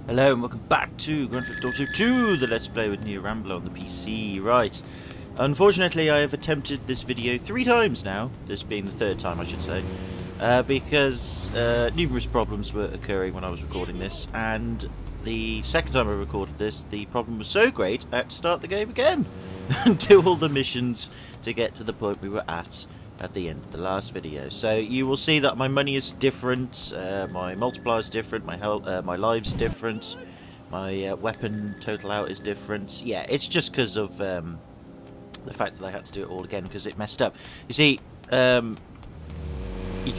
Hello and welcome back to Grand Theft Auto 2, the Let's Play with Neo Rambler on the PC. Right, unfortunately I have attempted this video 3 times now, this being the 3rd time I should say, because numerous problems were occurring when I was recording this, and the second time I recorded this, the problem was so great I had to start the game again and do all the missions to get to the point we were at the end of the last video. So you will see that my money is different, my multiplier is different, my health, my lives are different, my weapon total out is different. Yeah, it's just because of the fact that I had to do it all again because it messed up. You see, you can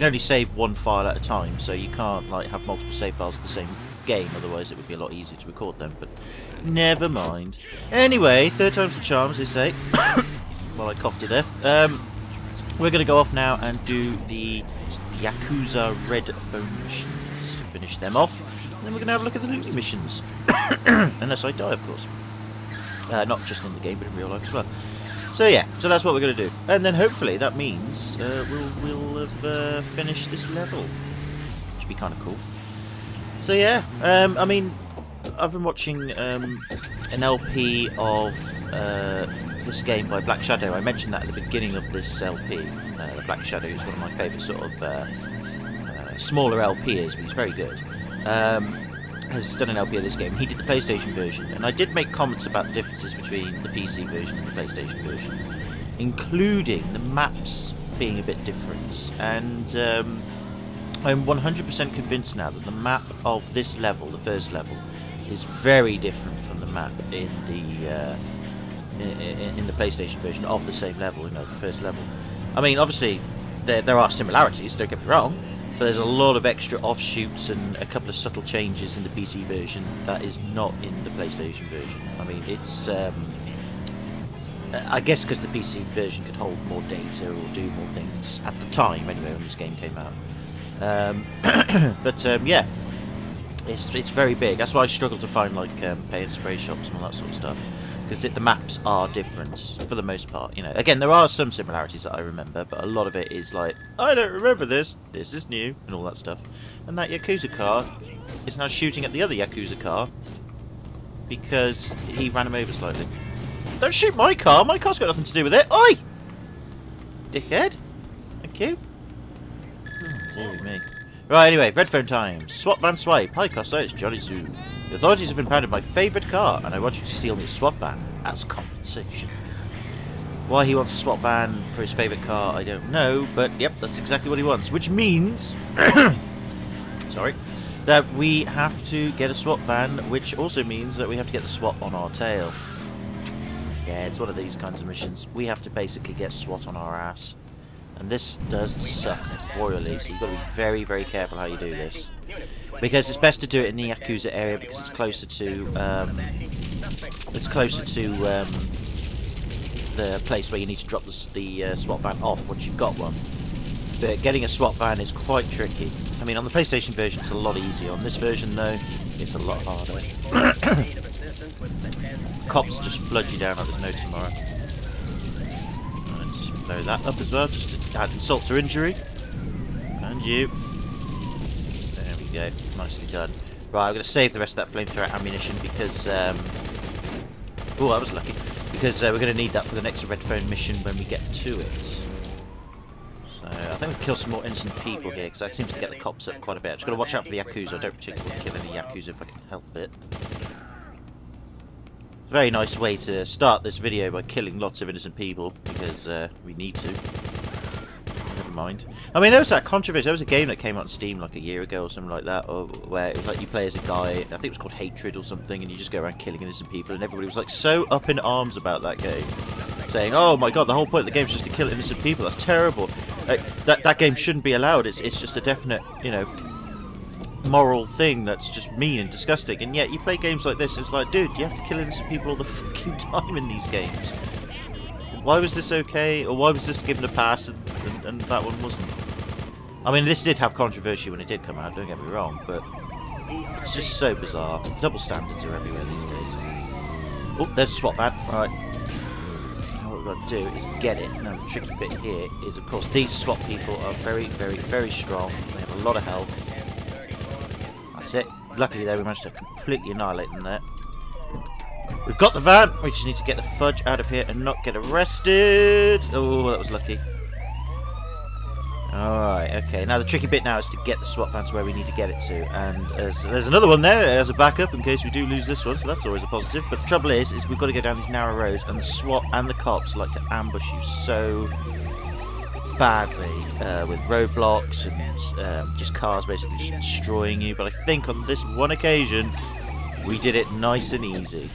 only save one file at a time, so you can't like have multiple save files of the same game, otherwise it would be a lot easier to record them, but never mind. Anyway, 3rd time's the charm, as they say. Well, I coughed to death. We're going to go off now and do the Yakuza Red Phone missions to finish them off. And then we're going to have a look at the loot missions. Unless I die, of course. Not just in the game, but in real life as well. So yeah, so that's what we're going to do. And then hopefully that means we'll have finished this level. Which would be kind of cool. So yeah, I mean, I've been watching an LP of this game by Black Shadow. I mentioned that at the beginning of this LP. The Black Shadow is one of my favourite sort of smaller LPs, but he's very good. Has done an LP of this game. He did the PlayStation version, and I did make comments about the differences between the PC version and the PlayStation version, including the maps being a bit different. And I'm 100% convinced now that the map of this level, the first level, is very different from the map in the PlayStation version of the same level, you know, the first level. I mean, obviously, there are similarities, don't get me wrong, but there's a lot of extra offshoots and a couple of subtle changes in the PC version that is not in the PlayStation version. I mean, it's, I guess because the PC version could hold more data or do more things at the time, anyway, when this game came out. Yeah, it's very big. That's why I struggle to find, like, pay and spray shops and all that sort of stuff. Because the maps are different, for the most part, you know. Again, there are some similarities that I remember, but a lot of it is like, I don't remember this, this is new, and all that stuff. And that Yakuza car is now shooting at the other Yakuza car because he ran him over slightly. Don't shoot my car's got nothing to do with it. Oi! Dickhead. Thank you. Oh, dearie me. Right, anyway, red phone time. Swap van swipe. Hi, Costa, it's Johnny Zoo. The authorities have impounded my favourite car, and I want you to steal me a swap van as compensation. Why he wants a swap van for his favourite car, I don't know, but yep, that's exactly what he wants. Which means, sorry, that we have to get a swap van, which also means that we have to get the SWAT on our tail. Yeah, it's one of these kinds of missions. We have to basically get SWAT on our ass. And this does suck royally, so you've got to be very, very careful how you do this. Because it's best to do it in the Yakuza area because it's closer to the place where you need to drop the SWAT van off once you've got one. But getting a SWAT van is quite tricky. I mean, on the PlayStation version it's a lot easier. On this version though, it's a lot harder. Cops just flood you down like there's no tomorrow. Blow that up as well, just to add insult to injury. And you. There we go. Nicely done. Right, I'm going to save the rest of that flamethrower ammunition because... oh, I was lucky. Because we're going to need that for the next red phone mission when we get to it. So, I think we'll kill some more innocent people here because that seems to get the cops up quite a bit. I'm just going to watch out for the Yakuza. I don't particularly want to kill any Yakuza if I can help it. Very nice way to start this video by killing lots of innocent people because we need to. Never mind. I mean, there was that controversy. There was a game that came out on Steam like a year ago or something like that, or where it was like you play as a guy. I think it was called Hatred or something, and you just go around killing innocent people, and everybody was like so up in arms about that game, saying, "Oh my god, the whole point of the game is just to kill innocent people. That's terrible. That game shouldn't be allowed. It's just a definite, you know, moral thing that's just mean and disgusting." And yet you play games like this, it's like, dude, you have to kill innocent people all the fucking time in these games. Why was this okay, or why was this given a pass and that one wasn't? I mean, this did have controversy when it did come out, don't get me wrong, but it's just so bizarre. Double standards are everywhere these days. Oh, there's a swap van. Alright. Now what we've got to do is get it. Now the tricky bit here is, of course, these swap people are very, very, very strong. They have a lot of health. That's it. Luckily, though, we managed to completely annihilate them there. We've got the van. We just need to get the fudge out of here and not get arrested. Oh, that was lucky. Alright, okay. Now the tricky bit now is to get the SWAT van to where we need to get it to. And there's another one there as a backup in case we do lose this one, so that's always a positive. But the trouble is we've got to go down these narrow roads, and the SWAT and the cops like to ambush you so badly with roadblocks and just cars basically just destroying you. But I think on this one occasion, we did it nice and easy.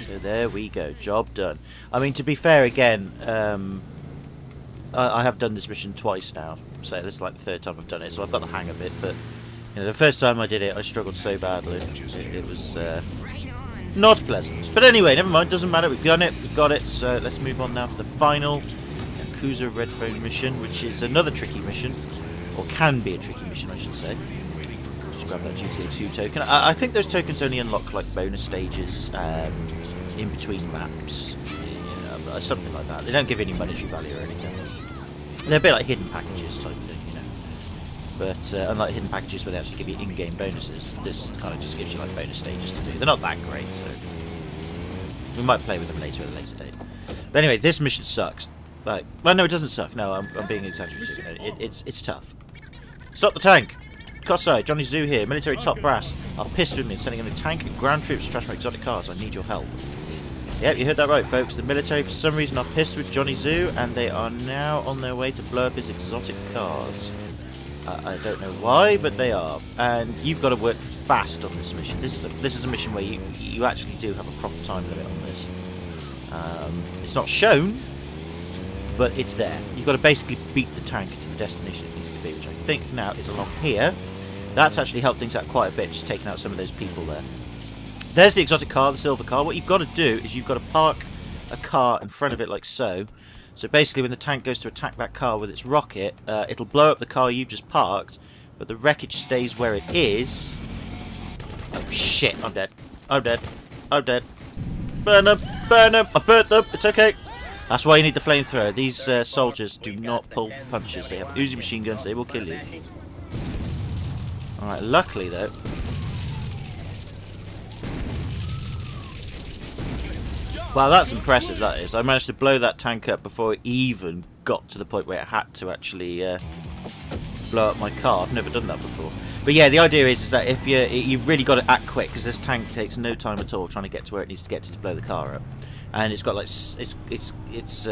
So there we go, job done. I mean, to be fair, again, I have done this mission twice now, so this is like the third time I've done it, so I've got the hang of it. But you know, the first time I did it, I struggled so badly. It was not pleasant. But anyway, never mind, doesn't matter. We've done it, we've got it. So let's move on now to the final Yakuza Red Phone mission, which is another tricky mission, or can be a tricky mission, I should say. Just grab that GTA 2 token. I think those tokens only unlock like bonus stages in between maps, something like that. They don't give any monetary value or anything. They're a bit like hidden packages type thing, you know. But unlike hidden packages where they actually give you in-game bonuses, this kind of just gives you like bonus stages to do. They're not that great, so we might play with them later at a later date. But anyway, this mission sucks. Like, well, no, it doesn't suck. No, I'm being exaggerated. It's tough. Stop the tank. Kosai, Johnny Zoo here. Military top brass are pissed with me, sending in a tank and ground troops to trash my exotic cars. I need your help. Yep, you heard that right, folks. The military, for some reason, are pissed with Johnny Zoo, and they are now on their way to blow up his exotic cars. I don't know why, but they are. And you've got to work fast on this mission. This is a mission where you actually do have a proper time limit on this. It's not shown, but it's there. You've got to basically beat the tank to the destination it needs to be, which I think now is along here. That's actually helped things out quite a bit, just taking out some of those people there. There's the exotic car, the silver car. What you've got to do is you've got to park a car in front of it like so. So basically when the tank goes to attack that car with its rocket, it'll blow up the car you've just parked, but the wreckage stays where it is. Oh shit, I'm dead. I'm dead. I'm dead. Burn them! Burn them! I burnt them! It's okay! That's why you need the flamethrower. These soldiers do not pull punches. They have Uzi machine guns. They will kill you. Alright, luckily though, wow, that's impressive, that is. I managed to blow that tank up before it even got to the point where it had to actually blow up my car. I've never done that before. But yeah, the idea is that if you've really got to act quick, because this tank takes no time at all trying to get to where it needs to get to blow the car up. And it's got like it's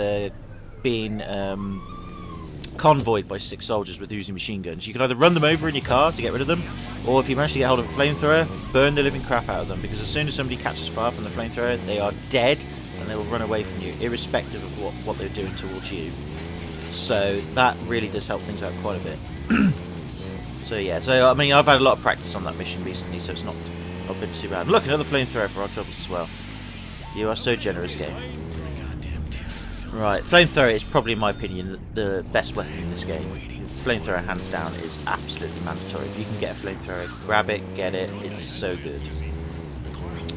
being convoyed by 6 soldiers with Uzi machine guns. You can either run them over in your car to get rid of them, or if you manage to get hold of a flamethrower, burn the living crap out of them, because as soon as somebody catches fire from the flamethrower, they are dead and they will run away from you, irrespective of what they're doing towards you. So that really does help things out quite a bit. So yeah, so I mean, I've had a lot of practice on that mission recently, so it's not been too bad. Look, another flamethrower for our troubles as well. You are so generous, game. Right, flamethrower is probably, in my opinion, the best weapon in this game. Flamethrower, hands down, is absolutely mandatory. If you can get a flamethrower, grab it, get it. It's so good.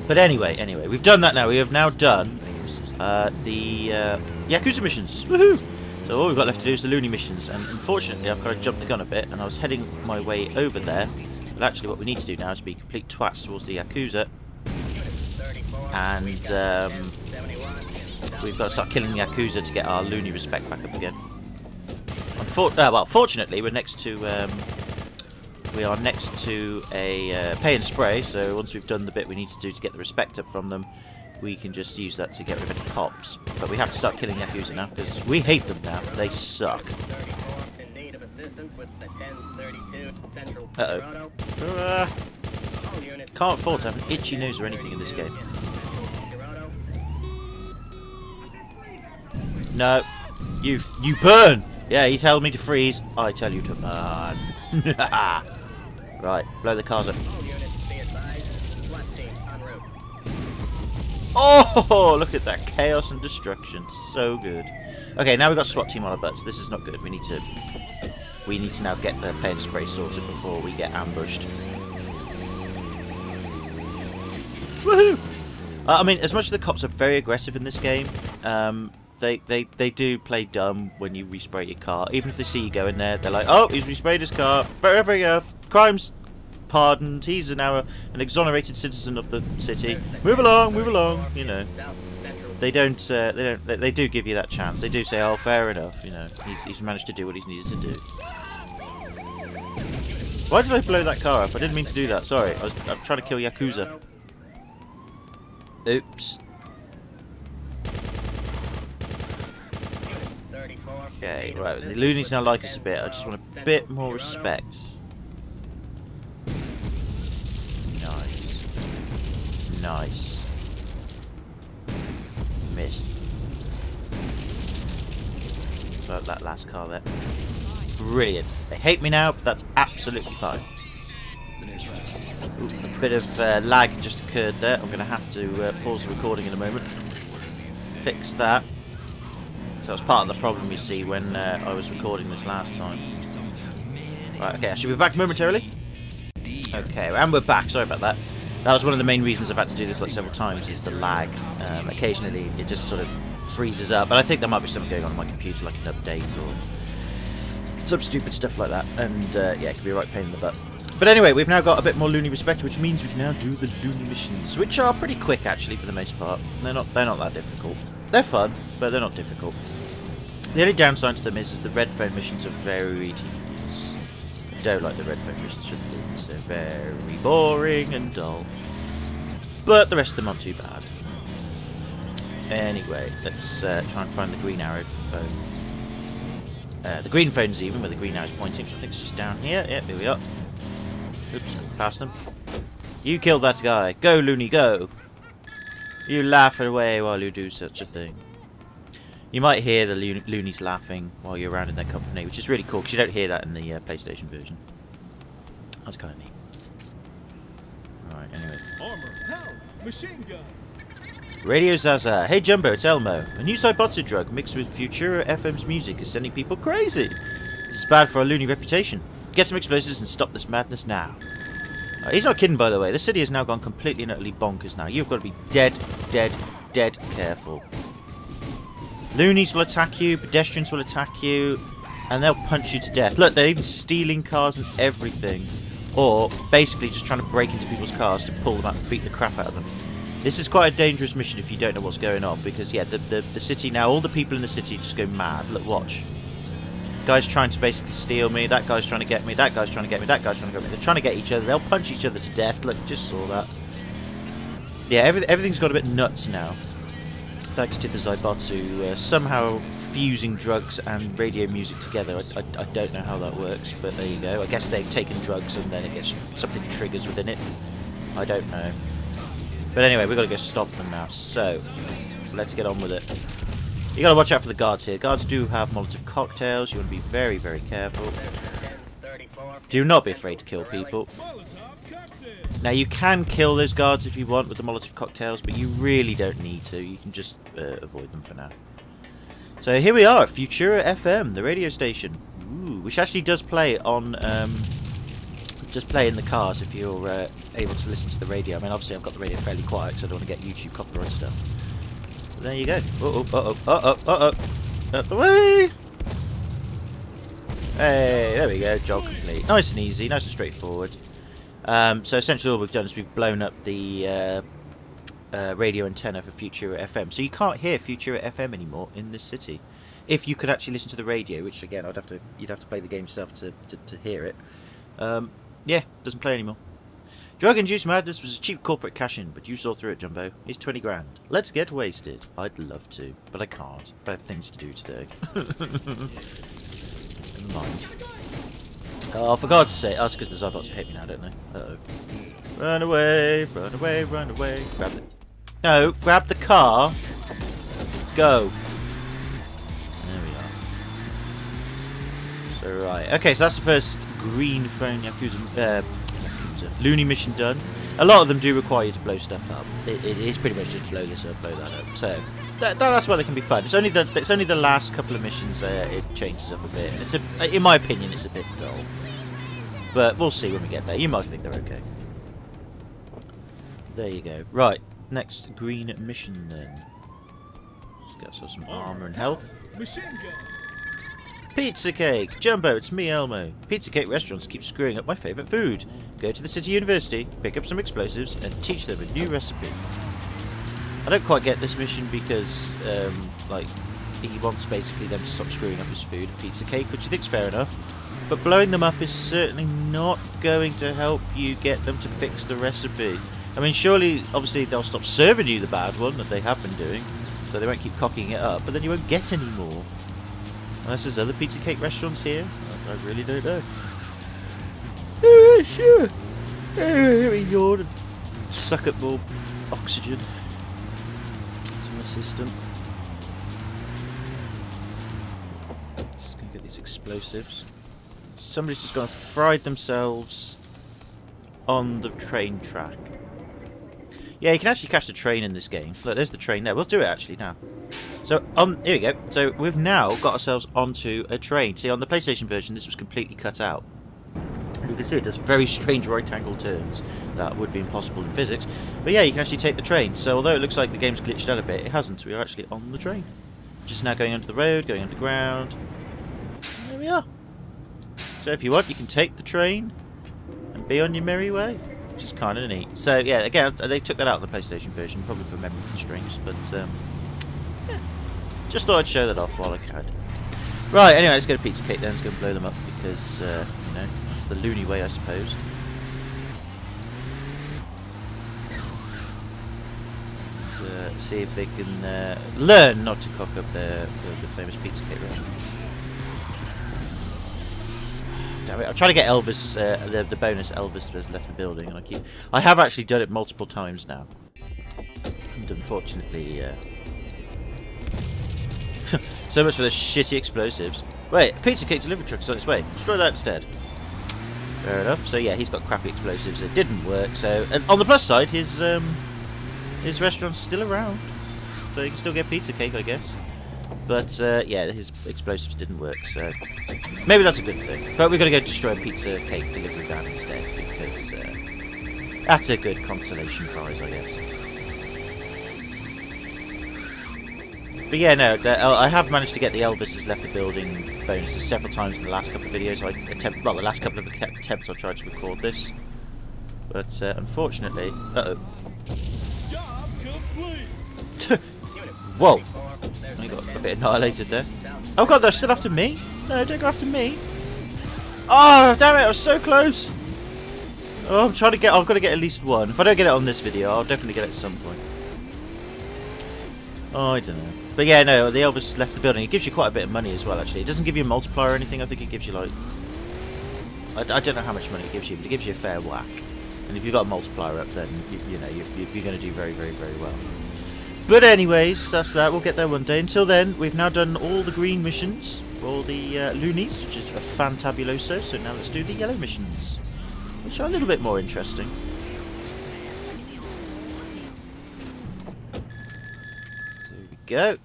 But anyway, we've done that now. We have now done the Yakuza missions. Woohoo! So all we've got left to do is the Looney missions. And unfortunately, I've got to jump the gun a bit, and I was heading my way over there. But actually, what we need to do now is be complete twats towards the Yakuza. And we've got to start killing the Yakuza to get our Looney respect back up again. Well, fortunately, we're next to we are next to a pay and spray. So once we've done the bit we need to do to get the respect up from them, we can just use that to get rid of any cops. But we have to start killing Yakuza now because we hate them now. They suck. Uh-oh. Can't afford to have an itchy nose or anything in this game. No, you burn. Yeah, he told me to freeze. I tell you to burn. Right, blow the cars up. Oh, look at that chaos and destruction. So good. Okay, now we've got SWAT team on our butts. This is not good. We need to now get the pay and spray sorted before we get ambushed. Woohoo! I mean, as much as the cops are very aggressive in this game, they do play dumb when you respray your car. Even if they see you go in there, they're like, oh, he's resprayed his car. Very enough. Crime's pardoned. He's now an exonerated citizen of the city. Move along, you know. They do give you that chance. They do say, oh, fair enough, you know. He's managed to do what he's needed to do. Why did I blow that car up? I didn't mean to do that, sorry. I'm trying to kill Yakuza. Oops. Okay, right, the loonies now like us a bit. I just want a bit more respect. Nice. Nice. Missed. But that last car there. Brilliant. They hate me now, but that's absolutely fine. Ooh, a bit of lag just occurred there. I'm going to have to pause the recording in a moment. Fix that. So that was part of the problem, you see, when I was recording this last time. Right, okay, I should be back momentarily. Okay, and we're back. Sorry about that. That was one of the main reasons I've had to do this like several times, is the lag. Occasionally, it just sort of freezes up. But I think there might be something going on my computer, like an update or some stupid stuff like that. And yeah, it can be a right pain in the butt. But anyway, we've now got a bit more loony respect, which means we can now do the loony missions, which are pretty quick actually for the most part. They're not that difficult. They're fun, but they're not difficult. The only downside to them is the red phone missions are very tedious. I don't like the red phone missions for the loonies. They're very boring and dull. But the rest of them aren't too bad. Anyway, let's try and find the green arrow phone. The green phone's even, where the green arrow's pointing, so I think it's just down here. Yep, here we are. Oops, past them. You killed that guy. Go, loony, go. You laugh away while you do such a thing. You might hear the loonies laughing while you're around in their company, which is really cool, because you don't hear that in the PlayStation version. That's kind of neat. Right, anyway. Armor, health, machine gun. Radio Zaza. Hey Jumbo, it's Elmo. A new Zybotsu drug mixed with Futura FM's music is sending people crazy. This is bad for our loony reputation. Get some explosives and stop this madness now. He's not kidding, by the way. The city has now gone completely and utterly bonkers now. You've got to be dead careful. Loonies will attack you, pedestrians will attack you, and they'll punch you to death. Look, they're even stealing cars and everything. Or basically just trying to break into people's cars to pull them out and beat the crap out of them. This is quite a dangerous mission if you don't know what's going on, because, yeah, the city now, all the people in the city just go mad. Look, watch. Guy's trying to basically steal me, that guy's trying to get me, that guy's trying to get me, that guy's trying to get me. They're trying to get each other, they'll punch each other to death. Look, just saw that. Yeah, everything's got a bit nuts now. Thanks to the Zybotsu somehow fusing drugs and radio music together. I don't know how that works, but there you go. I guess they've taken drugs and then it gets something triggers within it. I don't know. But anyway, we've got to go stop them now, so let's get on with it. You got to watch out for the guards here. Guards do have Molotov cocktails. You want to be very careful. Do not be afraid to kill people. Now, you can kill those guards if you want with the Molotov cocktails, but you really don't need to. You can just avoid them for now. So here we are at Futura FM, the radio station. Ooh, which actually does play on... just play in the cars if you're able to listen to the radio. I mean, obviously I've got the radio fairly quiet because I don't want to get YouTube copyright stuff. But there you go. Out the way! Hey, there we go. Job complete. Nice and easy, nice and straightforward. So essentially all we've done is we've blown up the radio antenna for Futura FM. So you can't hear Futura FM anymore in this city. If you could actually listen to the radio, which again you'd have to play the game yourself to hear it. Yeah, doesn't play anymore. Drug-induced madness was a cheap corporate cash-in, but you saw through it, Jumbo. Here's 20 grand. Let's get wasted. I'd love to, but I can't. I have things to do today. Never mind. Oh, for God's sake. Oh, it's because the Zybots hate me now, don't they? Uh-oh. Run away, run away, run away. Grab the... No, grab the car. Go. There we are. So, right. Okay, so that's the first green phone Yakuza loony mission done. A lot of them do require you to blow stuff up. It is pretty much just blow this up, blow that up. So that's why they can be fun. It's only the last couple of missions it changes up a bit. And it's in my opinion, it's a bit dull. But we'll see when we get there. You might think they're okay. There you go. Right, next green mission then. Let's get ourselves some armor and health. Machine gun. Pizza Cake! Jumbo, it's me, Elmo. Pizza Cake restaurants keep screwing up my favourite food. go to the city university, pick up some explosives, and teach them a new recipe. I don't quite get this mission because, like, he wants basically them to stop screwing up his food, pizza cake, which I think is fair enough. But blowing them up is certainly not going to help you get them to fix the recipe. I mean, surely, obviously, they'll stop serving you the bad one that they have been doing, so they won't keep cocking it up, but then you won't get any more. Unless there's other pizza cake restaurants here. I really don't know. Sure. Let me yawn and suck up more oxygen to my system. Just gonna get these explosives. Somebody's just gonna fry themselves on the train track. Yeah, you can actually catch the train in this game. Look, there's the train there. We'll do it actually now. So, here we go. So, we've now got ourselves onto a train. See, on the PlayStation version, this was completely cut out. And you can see it does very strange right-angle turns that would be impossible in physics. But yeah, you can actually take the train. So, although it looks like the game's glitched out a bit, it hasn't. We are actually on the train. Just now going under the road, going underground. And there we are. So, if you want, you can take the train and be on your merry way. Which is kind of neat. So, yeah, again, they took that out of the PlayStation version, probably for memory constraints, but, yeah. Just thought I'd show that off while I could. Right, anyway, let's go to Pizza Cake then, let's go and blow them up, because, you know, that's the loony way, I suppose. And, see if they can learn not to cock up the famous Pizza Cake restaurant. Damn it, I'm trying to get Elvis, the bonus Elvis has left the building, and I have actually done it multiple times now. And unfortunately, so much for the shitty explosives. Wait, Pizza Cake delivery truck is on its way. Destroy that instead. Fair enough. So yeah, he's got crappy explosives. It didn't work. So, and on the plus side, his restaurant's still around, so you can still get Pizza Cake, I guess. But yeah, his explosives didn't work. So maybe that's a good thing. But we're gonna go destroy a Pizza Cake delivery van instead, because that's a good consolation prize, I guess. But yeah, no, I have managed to get the Elvis has left the building bonuses several times in the last couple of videos. The last couple of attempts I tried to record this. But unfortunately... Uh-oh. Job complete. Whoa! I got a bit annihilated there. Oh god, they're still after me? No, don't go after me. Oh, damn it, I was so close! Oh, I've got to get at least one. If I don't get it on this video, I'll definitely get it at some point. Oh, I don't know. But yeah, no, the Elvis left the building. It gives you quite a bit of money as well, actually. It doesn't give you a multiplier or anything. I think it gives you, like... I don't know how much money it gives you, but it gives you a fair whack. And if you've got a multiplier up, then, you know, you're going to do very, very, very well. But anyways, that's that. We'll get there one day. Until then, we've now done all the green missions for the loonies, which is a fantabuloso. So now let's do the yellow missions, which are a little bit more interesting. Go.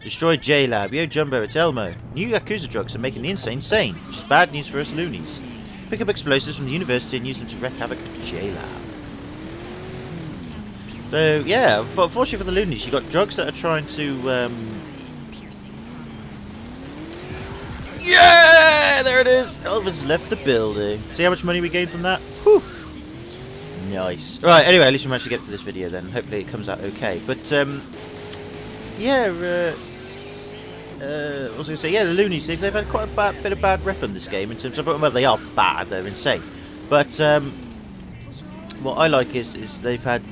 Destroy J-Lab. Yo, Jumbo, it's Elmo. New Yakuza drugs are making the insane sane, which is bad news for us loonies. Pick up explosives from the university and use them to wreak havoc at J-Lab. So, yeah, fortunately for the loonies, you got drugs that are trying to, Yeah! There it is! Elvis left the building. See how much money we gained from that? Whew! Nice. Right, anyway, at least we managed to get to this video then. Hopefully it comes out okay. But, yeah, what was I going to say? Yeah, the loonies, they've had quite a bit of bad rep on this game in terms of, well, they are bad, they're insane. But, what I like is they've had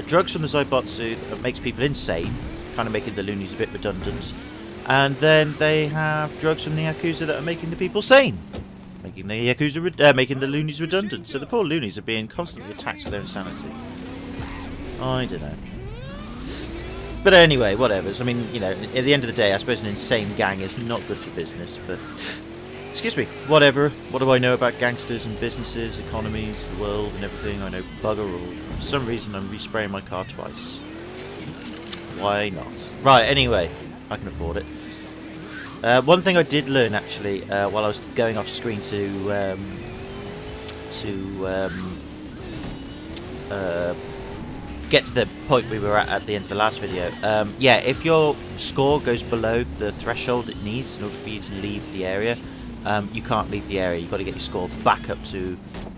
drugs from the Zaibatsu that makes people insane, kind of making the loonies a bit redundant. And then they have drugs from the Yakuza that are making the people sane. Making the Yakuza, making the loonies redundant. So the poor loonies are being constantly attacked for their insanity. I don't know. But anyway, whatever. I mean, you know, at the end of the day, I suppose an insane gang is not good for business, but... Excuse me. Whatever. What do I know about gangsters and businesses, economies, the world and everything? I know bugger all. For some reason, I'm respraying my car twice. Why not? Right, anyway. I can afford it. One thing I did learn actually while I was going off screen to get to the point we were at the end of the last video. Yeah, if your score goes below the threshold it needs in order for you to leave the area, you can't leave the area. You've got to get your score back up to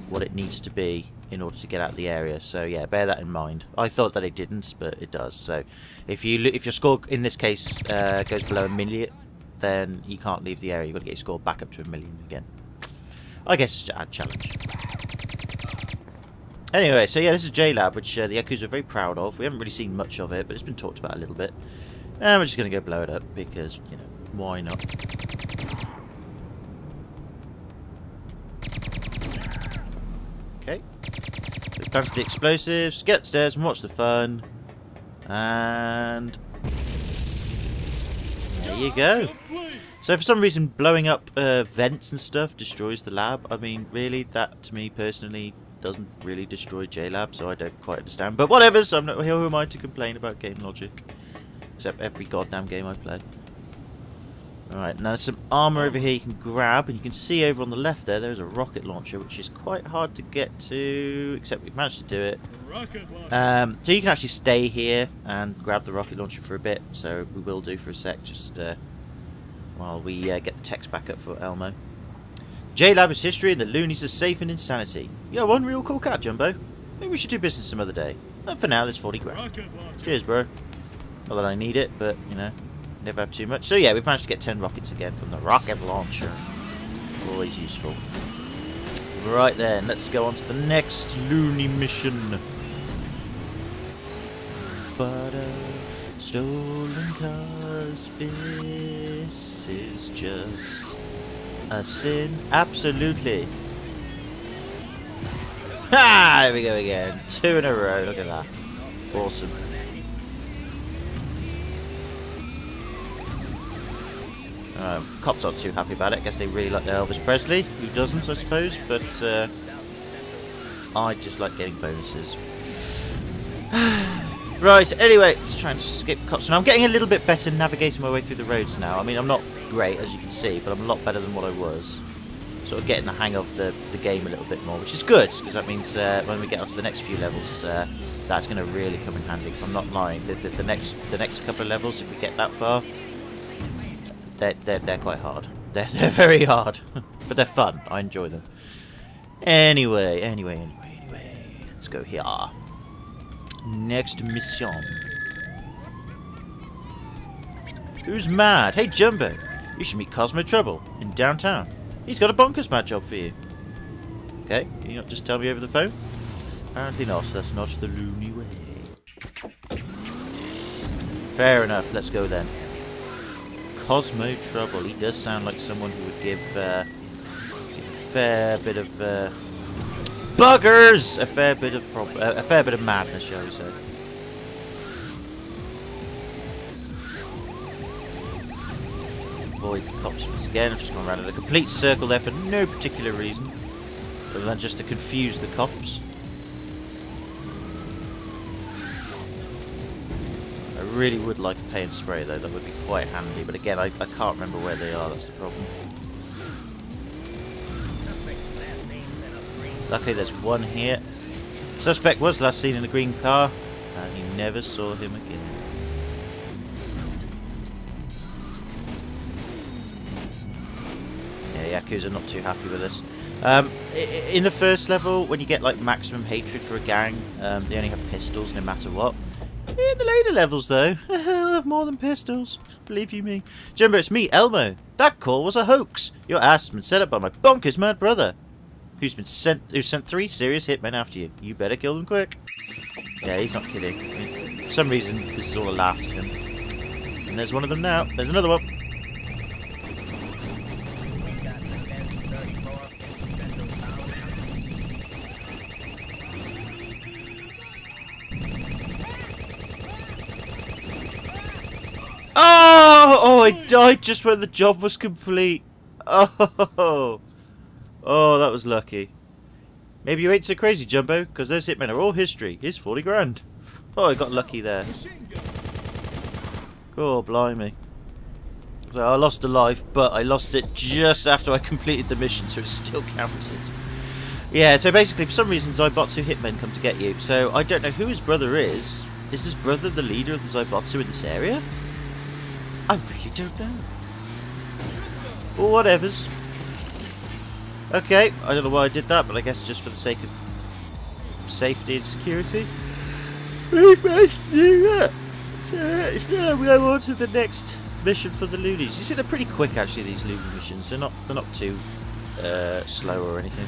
what it needs to be in order to get out of the area. So yeah, bear that in mind. I thought that it didn't, but it does. So if your score in this case goes below 1 million, then you can't leave the area. You've got to get your score back up to 1 million again. I guess it's a challenge. Anyway, so yeah, this is J-Lab, which the Yakuza are very proud of. We haven't really seen much of it, but it's been talked about a little bit. And we're just going to go blow it up because, you know, why not? Okay. So bounce the explosives, get upstairs and watch the fun. And there you go. So for some reason blowing up vents and stuff destroys the lab. I mean, really, that to me personally doesn't really destroy J-Lab, so I don't quite understand. But whatever, so I'm not, who am I to complain about game logic? Except every goddamn game I play. Alright, now there's some armour over here you can grab, and you can see over on the left there's a rocket launcher, which is quite hard to get to, except we've managed to do it. So you can actually stay here and grab the rocket launcher for a bit, so we will do for a sec, just while we get the text back up for Elmo. J-Lab is history and the loonies are safe in insanity. You're one real cool cat, Jumbo. Maybe we should do business some other day. But for now, there's 40 grand. Cheers, bro. Not that I need it, but, you know, never have too much. So yeah, we've managed to get 10 rockets again from the rocket launcher. Always useful. Right then, let's go on to the next loony mission. Butter, stolen cars, this is just a sin. Absolutely. Ha! There we go again. 2 in a row. Look at that. Awesome. Cops aren't too happy about it. I guess they really like their Elvis Presley. Who doesn't, I suppose? But I just like getting bonuses. Right, anyway, let's try and skip cops. Now, I'm getting a little bit better navigating my way through the roads now. I mean, I'm not great, as you can see, but I'm a lot better than what I was. Sort of getting the hang of the game a little bit more, which is good, because that means when we get on to the next few levels, that's going to really come in handy, because I'm not lying. The next couple of levels, if we get that far, they're quite hard. They're very hard, but they're fun. I enjoy them. Anyway, let's go here. Next mission. Who's mad? Hey Jumbo, you should meet Cosmo Trouble in downtown. He's got a bonkers mad job for you. Okay, can you not just tell me over the phone? Apparently not. That's not the loony way. Fair enough. Let's go then. Cosmo Trouble. He does sound like someone who would give a fair bit of buggers, a fair bit of madness, shall we say? Avoid the cops once again. I've just gone around in a complete circle there for no particular reason, other than just to confuse the cops. I really would like a pay and spray though. That would be quite handy. But again, I can't remember where they are. That's the problem. Luckily there's one here. Suspect was last seen in a green car, and he never saw him again. Yeah, Yakuza not too happy with this. In the first level, when you get like maximum hatred for a gang, they only have pistols no matter what. In the later levels though, they'll have more than pistols. Believe you me. Jumbo, it's me, Elmo. That call was a hoax. Your ass has been set up by my bonkers mad brother. Who sent 3 serious hitmen after you. You better kill them quick. Yeah, he's not kidding. I mean, for some reason, this is all a laugh to him. And there's one of them now. There's another one. Oh, I died just when the job was complete. Oh, that was lucky. Maybe you ain't so crazy, Jumbo, because those hitmen are all history. Here's 40 grand. Oh, I got lucky there. Oh, blimey. So I lost a life, but I lost it just after I completed the mission, so it still counted. Yeah, so basically, for some reason, Zaibatsu hitmen come to get you. So I don't know who his brother is. Is his brother the leader of the Zaibatsu in this area? I really don't know. Well, whatevers. Okay, I don't know why I did that, but I guess just for the sake of safety and security. We must do that. So now we go on to the next mission for the loonies. You see, they're pretty quick actually. These loony missions. They're not too slow or anything.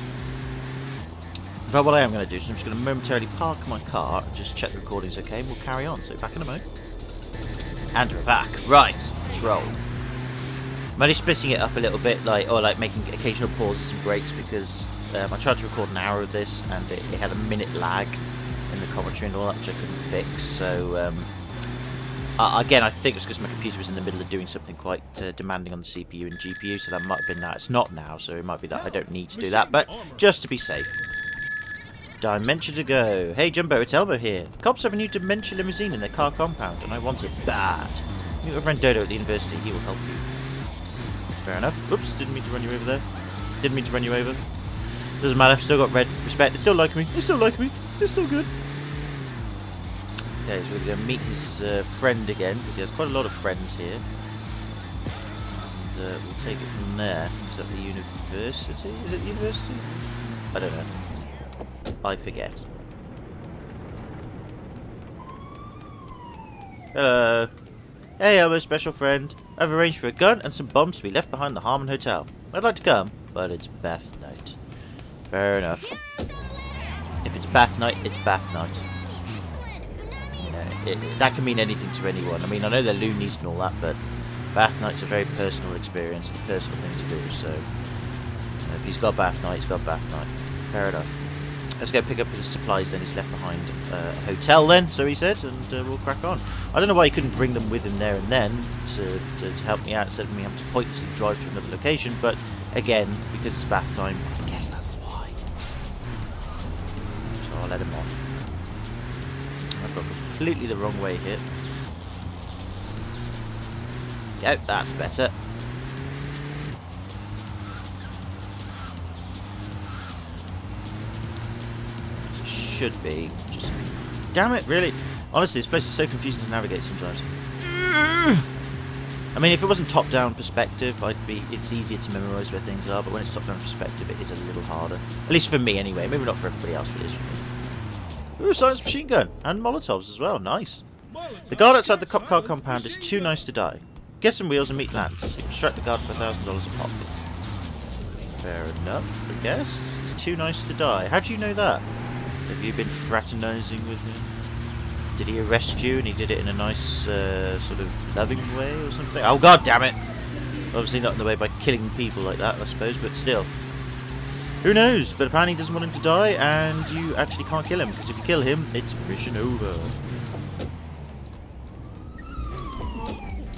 In fact, what I am going to do is I'm just going to momentarily park my car and just check the recording's okay, and we'll carry on. So back in a moment. And we're back. Right, let's roll. I'm only splitting it up a little bit, like making occasional pauses and breaks because I tried to record an hour of this and it had a minute lag in the commentary and all that, which I couldn't fix. So again, I think it's because my computer was in the middle of doing something quite demanding on the CPU and GPU, so that might have been that. It's not now, so it might be that I don't need to do that, but just to be safe. Dimension to go. Hey Jumbo, it's Elmo here. Cops have a new Dimension limousine in their car compound, and I want it bad. Meet my friend Dodo at the university. He will help you. Fair enough. Oops, didn't mean to run you over there. Didn't mean to run you over. Doesn't matter. Still got red respect. They still like me. They still like me. They're still good. Okay, so we're going to meet his friend again, because he has quite a lot of friends here. And we'll take it from there. Is that the university? Is it the university? I don't know. I forget. Hello. Hey, I'm a special friend. I've arranged for a gun and some bombs to be left behind the Harmon Hotel. I'd like to come, but it's bath night. Fair enough. If it's bath night, it's bath night. You know, that can mean anything to anyone. I mean, I know they're loonies and all that, but bath night's a very personal experience, a personal thing to do, so if he's got bath night, he's got bath night. Fair enough. Let's go pick up his supplies then. He's left behind a hotel then, so he said, and we'll crack on. I don't know why he couldn't bring them with him there and then to help me out instead of me having to pointlessly drive to another location, but again, because it's bath time, I guess that's why. So I'll let him off. I've got completely the wrong way here. Yep, that's better. Should be. Just damn it, really. Honestly, this place is so confusing to navigate sometimes. I mean, if it wasn't top-down perspective, it's easier to memorise where things are, but when it's top-down perspective, it is a little harder. At least for me, anyway. Maybe not for everybody else, but it is for me. Ooh, science machine gun. And Molotovs as well. Nice. The guard outside the cop car compound is too nice to die. Get some wheels and meet Lance. You can strike the guard for $1,000 a pop. Fair enough, I guess. It's too nice to die. How do you know that? Have you been fraternising with him? Did he arrest you and he did it in a nice, sort of loving way or something? Oh, god damn it! Obviously not in the way by killing people like that, I suppose, but still. Who knows? But apparently he doesn't want him to die, and you actually can't kill him, because if you kill him, it's mission over.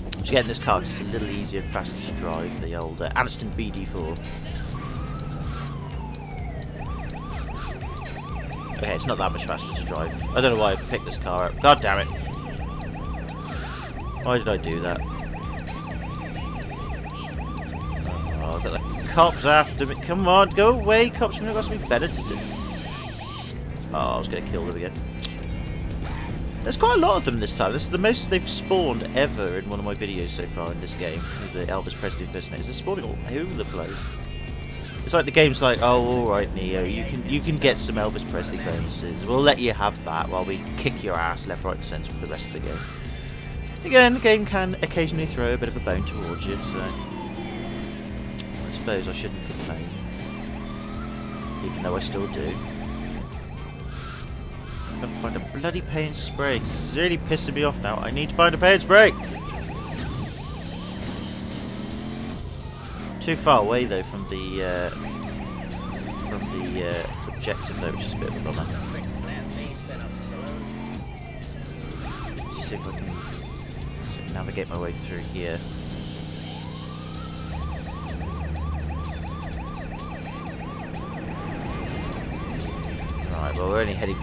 I'm just getting this car because it's a little easier and faster to drive, the old Aniston BD4. Okay, it's not that much faster to drive. I don't know why I picked this car up. God damn it. Why did I do that? Oh, I've got the cops after me. Come on, go away, cops. You've got something better to do. Oh, I was going to kill them again. There's quite a lot of them this time. This is the most they've spawned ever in one of my videos so far in this game. The Elvis Presley impersonators. They're spawning all over the place. It's like the game's like, oh, alright Neo, you can get some Elvis Presley bonuses. We'll let you have that while we kick your ass left, right and centre with the rest of the game. Again, the game can occasionally throw a bit of a bone towards you, so I suppose I shouldn't complain. Even though I still do. I've got to find a bloody paint spray. This is really pissing me off now. I need to find a paint spray! Too far away though from the objective though, which is a bit of a bummer. See if I can navigate my way through here. Right, well we're only heading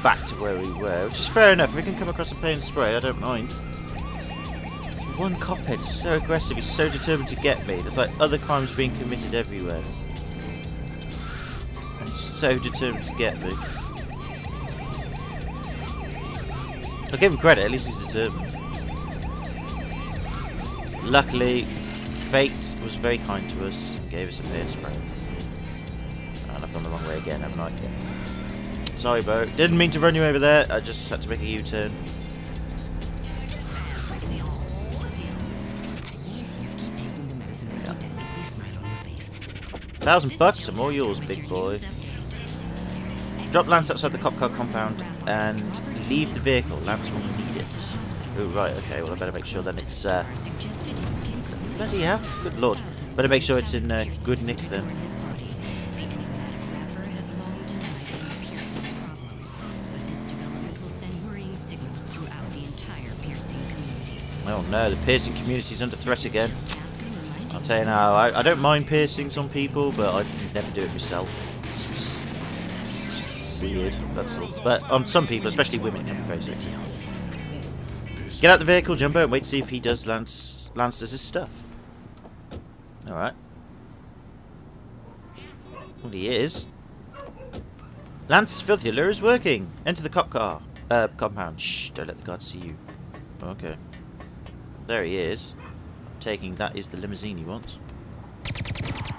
back to where we were, which is fair enough. If we can come across a paint spray, I don't mind. One cophead is so aggressive, he's so determined to get me. There's like other crimes being committed everywhere. And he's so determined to get me. I'll give him credit, at least he's determined. Luckily, fate was very kind to us and gave us a paint spray. I've gone the wrong way again, haven't I? Sorry, Bo. Didn't mean to run you over there. I just had to make a U-turn. $1,000 and more yours, big boy. Drop Lance outside the cop car compound and leave the vehicle. Lance will need it. Oh, right, okay. Well, I better make sure then it's... bloody hell. Good lord. Better make sure it's in good nick then. Oh no, the piercing community's under threat again. I'll tell you now, I don't mind piercings on people, but I'd never do it myself. It's just weird, that's all. But on some people, especially women, it can be very sexy. Get out the vehicle, Jumbo, and wait to see if he does Lance does his stuff. Alright. Well, he is. Lance's filthy lure is working. Enter the cop car. Compound. Shh, don't let the guards see you. Okay. There he is. I'm taking that is the limousine he wants.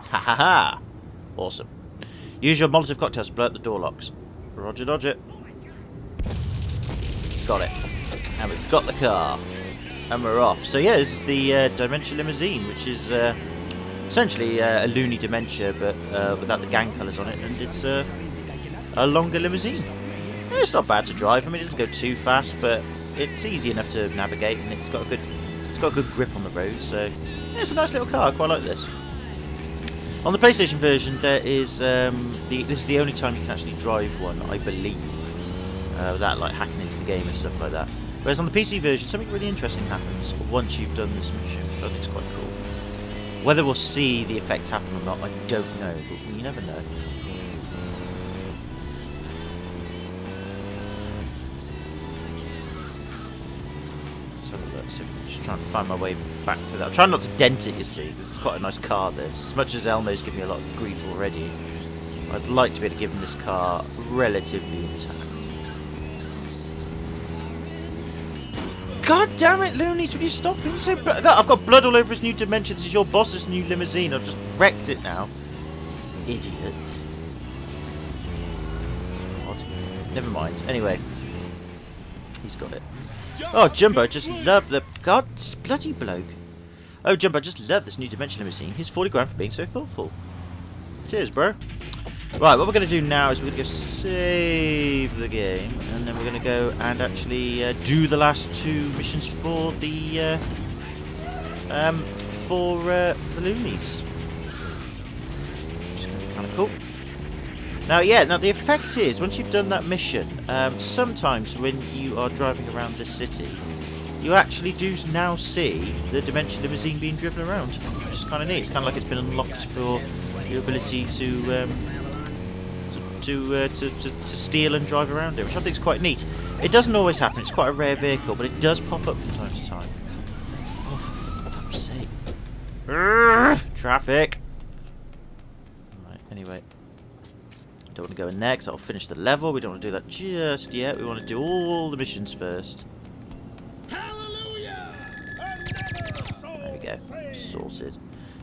Ha ha ha! Awesome. Use your Molotov cocktails to blow up the door locks. Roger, dodge it. Got it. And we've got the car. And we're off. So yeah, this is the Dementia limousine, which is essentially a loony Dementia, but without the gang colours on it, and it's a longer limousine. It's not bad to drive. I mean, it doesn't go too fast, but it's easy enough to navigate, and it's got a good grip on the road. So yeah, it's a nice little car. I quite like this. On the PlayStation version, there is this is the only time you can actually drive one, I believe, without like hacking into the game and stuff like that. Whereas on the PC version, something really interesting happens once you've done this mission, which I think is quite cool. Whether we'll see the effect happen or not, I don't know, but you never know. So let's see if I'm just trying to find my way back to that. I'm trying not to dent it, you see, because it's quite a nice car, this. As much as Elmo's given me a lot of grief already, I'd like to be able to give him this car relatively intact. God damn it, Loonies, will you stop being so... Look, I've got blood all over his new Dementia. This is your boss's new limousine. I've just wrecked it now. Idiot. God. Never mind. Anyway. He's got it. Oh, Jumbo, just love the... God, this bloody bloke. Oh, Jumbo, just love this new Dementia limousine. He's 40 grand for being so thoughtful. Cheers, bro. Right, what we're going to do now is we're going to go save the game, and then we're going to go and actually do the last two missions for the Loonies. Which is going to be kind of cool. Now, yeah, now the effect is, once you've done that mission, sometimes when you are driving around this city, you actually do now see the Dementia limousine being driven around, which is kind of neat. It's kind of like it's been unlocked for your ability to steal and drive around it, which I think is quite neat. It doesn't always happen, it's quite a rare vehicle, but it does pop up from time to time. Oh, for fuck's sake. Traffic! Right, anyway. Don't want to go in there because that'll finish the level. We don't want to do that just yet. We want to do all the missions first. Hallelujah! There we go. Sorted.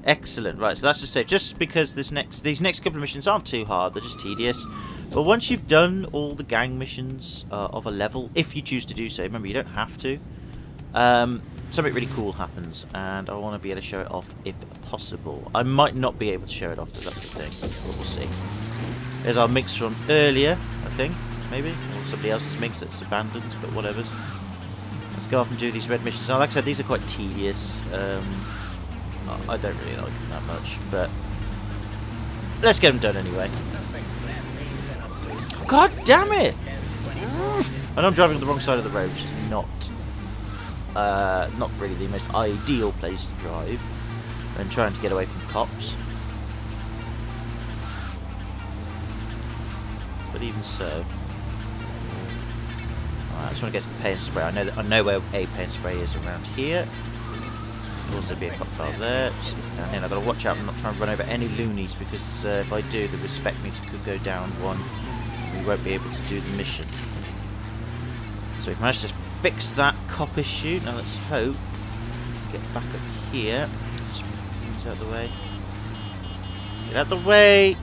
Excellent. Right, so that's just safe. Just because these next couple of missions aren't too hard, they're just tedious. But once you've done all the gang missions of a level, if you choose to do so, remember you don't have to, something really cool happens, and I want to be able to show it off if possible. I might not be able to show it off, but that's the thing. But we'll see. There's our mix from earlier, I think, maybe, or somebody else's mix that's abandoned, but whatever. Let's go off and do these red missions. Now, like I said, these are quite tedious. I don't really like them that much, but let's get them done anyway. God damn it! I know I'm driving on the wrong side of the road, which is not really the most ideal place to drive, and trying to get away from cops. But even so, I just want to get to the pay and spray. I know where a pay and spray is around here. There'll also be a cop car there. Just down here. I've got to watch out and not try and run over any loonies, because if I do, the respect meter could go down one. We won't be able to do the mission. So we've managed to fix that cop issue. Now let's hope. Get back up here. Just move out of the way. Get out of the way!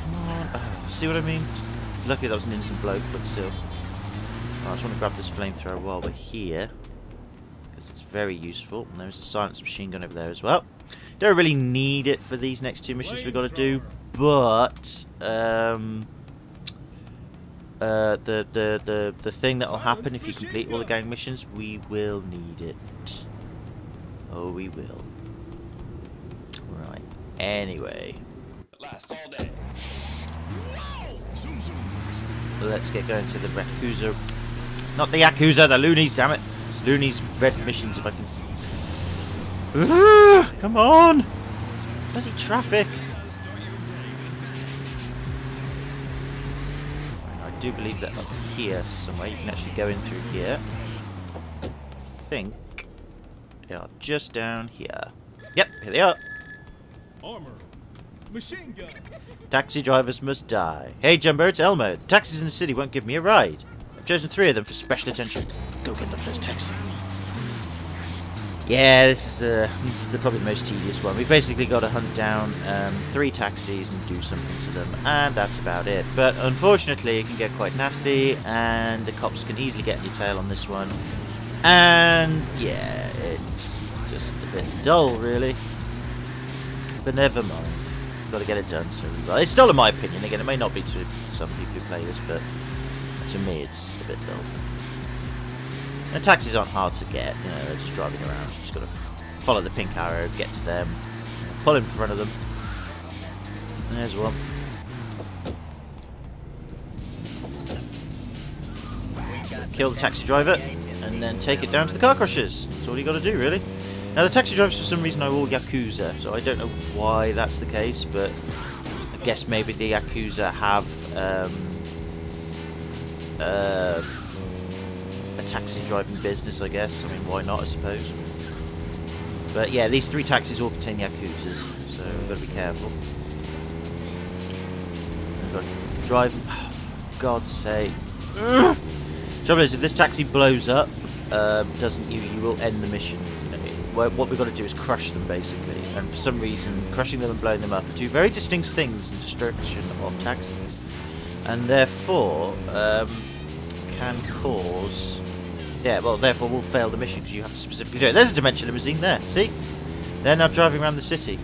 Come on. See what I mean? Luckily that was an innocent bloke, but still. I just want to grab this flamethrower while we're here, because it's very useful. And there's a silenced machine gun over there as well. Don't really need it for these next 2 missions we've got to do, but the thing that will happen if you complete all the gang missions, we will need it. Oh, we will. Right. Anyway. Last all day. Let's get going to the Yakuza. Not the Yakuza, the Loonies, damn it. It's Loonies red missions if I can. Come on! Bloody traffic. I do believe that up here somewhere you can actually go in through here. I think they are just down here. Yep, here they are. Armor. Machine gun. Taxi drivers must die. Hey Jumbo, it's Elmo. The taxis in the city won't give me a ride. I've chosen 3 of them for special attention. Go get the first taxi. Yeah, this is probably the most tedious one. We've basically got to hunt down 3 taxis and do something to them, and that's about it. But unfortunately, it can get quite nasty, and the cops can easily get in your tail on this one. And yeah, it's just a bit dull, really. But never mind. Got to get it done. So well, it's still in my opinion. Again, it may not be to some people who play this, but to me, it's a bit dull. And taxis aren't hard to get. You know, they're just driving around. You just got to follow the pink arrow, get to them, pull in front of them. There's one. Kill the taxi driver, and then take it down to the car crushers. That's all you got to do, really. Now the taxi drivers for some reason are all Yakuza, so I don't know why that's the case, but I guess maybe the Yakuza have a taxi driving business, I guess. I mean, why not, I suppose. But yeah, these 3 taxis all contain Yakuzas, so we've got to be careful. We've got to drive... Oh, for God's sake. Trouble is, if this taxi blows up, you will end the mission. What we've got to do is crush them, basically, and for some reason crushing them and blowing them up are 2 very distinct things in destruction of taxis, and therefore can cause therefore we'll fail the mission because you have to specifically do it. There's a Dimension Limousine there, see? They're now driving around the city.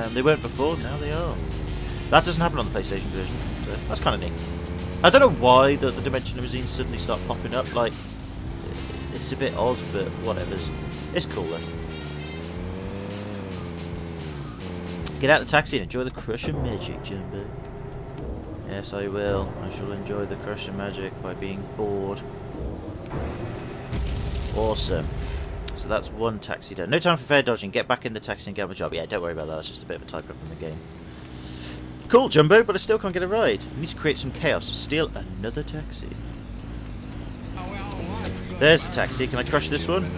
They weren't before, now they are. That doesn't happen on the PlayStation version, so that's kind of neat. I don't know why the Dimension Limousines suddenly start popping up, like, it's a bit odd, but whatever's. It's cool though. Get out the taxi and enjoy the Crusher magic, Jumbo. Yes, I will. I shall enjoy the Crusher magic by being bored. Awesome. So that's 1 taxi done. No time for fair dodging. Get back in the taxi and get on the job. Yeah, don't worry about that. That's just a bit of a typo from the game. Cool, Jumbo, but I still can't get a ride. We need to create some chaos. Steal another taxi. There's the taxi. Can I crush this one?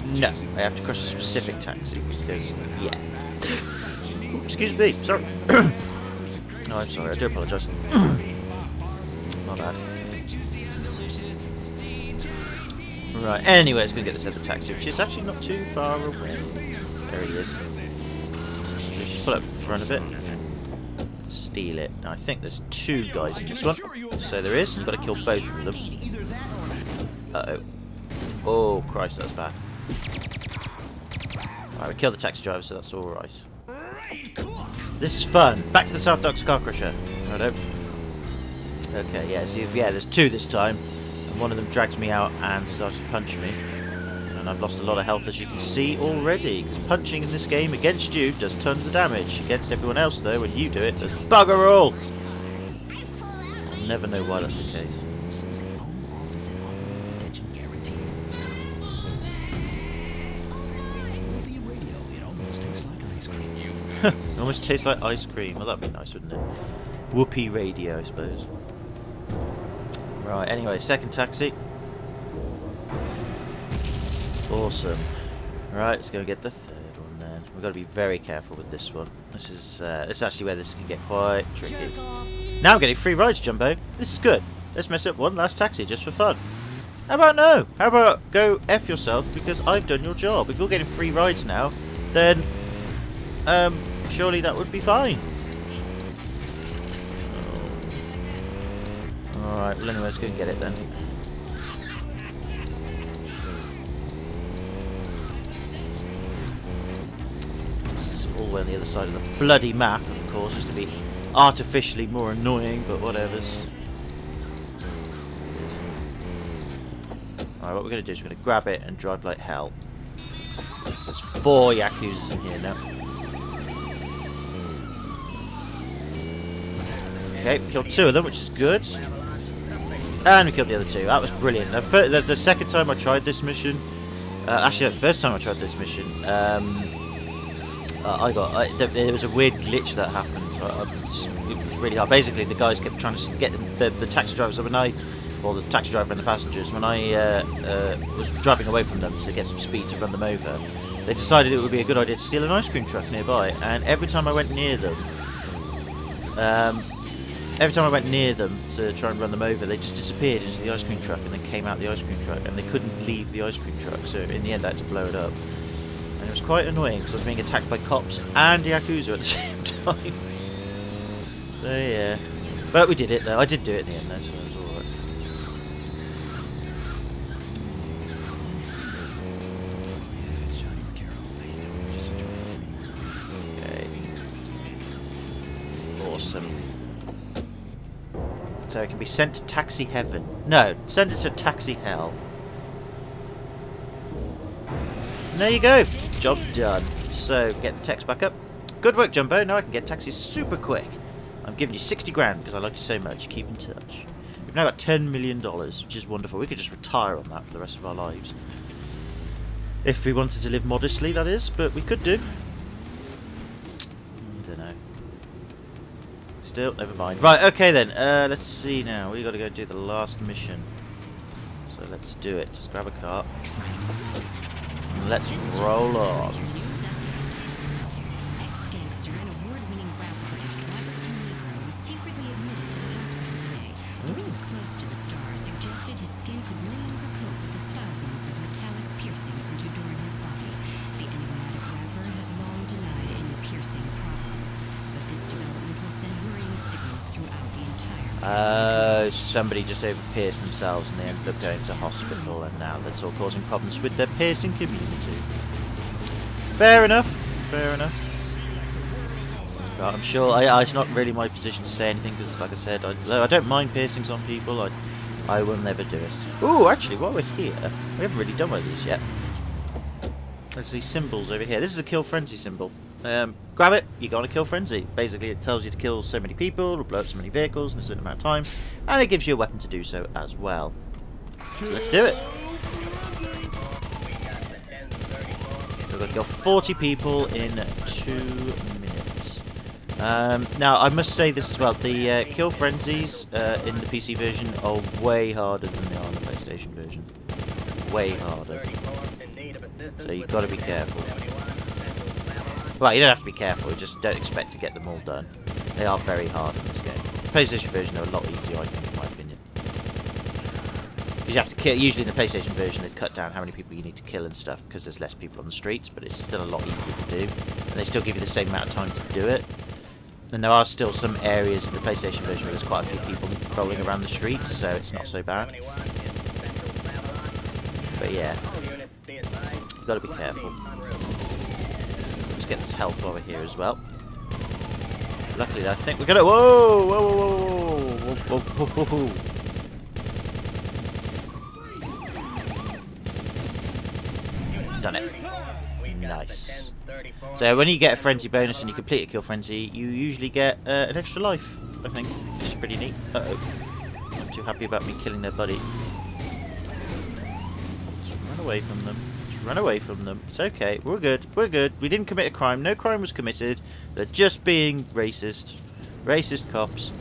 No. I have to crush a specific taxi because, yeah. Ooh, excuse me. Sorry. Oh, I'm sorry. I do apologise. My bad. Right. Anyway, let's go get this other taxi, which is actually not too far away. There he is. Let's just pull up in front of it. Steal it. Now, I think there's 2 guys in this one. So there is. You've got to kill both of them. Uh-oh. Oh, Christ, that's bad. Alright, we killed the taxi driver, so that's alright. This is fun. Back to the South Docks Car Crusher. Righto. Okay, yeah, so there's 2 this time. And one of them dragged me out and started to punch me. And I've lost a lot of health, as you can see already. Because punching in this game against you does tons of damage. Against everyone else, though, when you do it, there's bugger all! I'll never know why that's the case. It almost tastes like ice cream. Well, that'd be nice, wouldn't it? Whoopee radio, I suppose. Right, anyway, second taxi. Awesome. Right, let's go get the 3rd one then. We've got to be very careful with this one. This is actually where this can get quite tricky. Now I'm getting free rides, Jumbo. This is good. Let's mess up one last taxi just for fun. How about no? How about go F yourself because I've done your job? If you're getting free rides now, then surely that would be fine. Alright, well anyway, let's go and get it then. It's all the way on the other side of the bloody map, of course, just to be artificially more annoying, but whatever's. Alright, what we're going to do is we're going to grab it and drive like hell. There's 4 Yakuzas in here now. Okay, we killed 2 of them, which is good. And we killed the other 2. That was brilliant. The second time I tried this mission, actually the first time I tried this mission, there was a weird glitch that happened. It was really hard. Basically, the guys kept trying to get the taxi drivers, or the taxi driver and the passengers, when I was driving away from them to get some speed to run them over, they decided it would be a good idea to steal an ice cream truck nearby. And every time I went near them, to try and run them over, they just disappeared into the ice cream truck and then came out the ice cream truck, and they couldn't leave the ice cream truck. So in the end, I had to blow it up, and it was quite annoying because I was being attacked by cops and Yakuza at the same time. So yeah, but we did it though. I did do it in the end though, so it was alright. Okay. Awesome. So it can be sent to taxi heaven. No, send it to taxi hell. And there you go. Job done. So get the text back up. Good work, Jumbo. Now I can get taxis super quick. I'm giving you 60 grand because I like you so much. Keep in touch. We've now got $10 million, which is wonderful. We could just retire on that for the rest of our lives. If we wanted to live modestly, that is. But we could do. I don't know. Still, never mind. Right, okay then. Let's see now. We've got to go do the last mission. So let's do it. Just grab a car. And let's roll on. Somebody just over-pierced themselves and they ended up going to hospital, and now that's all causing problems with their piercing community. Fair enough, fair enough. But I'm sure it's not really my position to say anything because, like I said, I don't mind piercings on people. I will never do it. Ooh, actually, while we're here, we haven't really done one of these yet. There's these symbols over here. This is a kill frenzy symbol. Grab it, you go on a kill frenzy. Basically, it tells you to kill so many people, or blow up so many vehicles in a certain amount of time, and it gives you a weapon to do so as well. So let's do it. We're going to kill 40 people in 2 minutes. Now, I must say this as well. The kill frenzies in the PC version are way harder than they are in the PlayStation version. Way harder. So you've got to be careful. Well, you don't have to be careful, just don't expect to get them all done. They are very hard in this game. The PlayStation version are a lot easier, I think, in my opinion. You have to kill. Usually in the PlayStation version, they've cut down how many people you need to kill and stuff because there's less people on the streets, but it's still a lot easier to do. And they still give you the same amount of time to do it. And there are still some areas in the PlayStation version where there's quite a few people rolling around the streets, so it's not so bad. But yeah, you've got to be careful. Get this health over here as well. Luckily, I think we're gonna. Whoa! Whoa! Whoa! Whoa! Whoa! Whoa! Whoa! Done it. Nice. So when you get a frenzy bonus and you complete a kill frenzy, you usually get an extra life. I think, which is pretty neat. Uh oh. Not too happy about me killing their buddy. Just run away from them. Run away from them. It's okay. We're good. We're good. We didn't commit a crime. No crime was committed. They're just being racist. Racist cops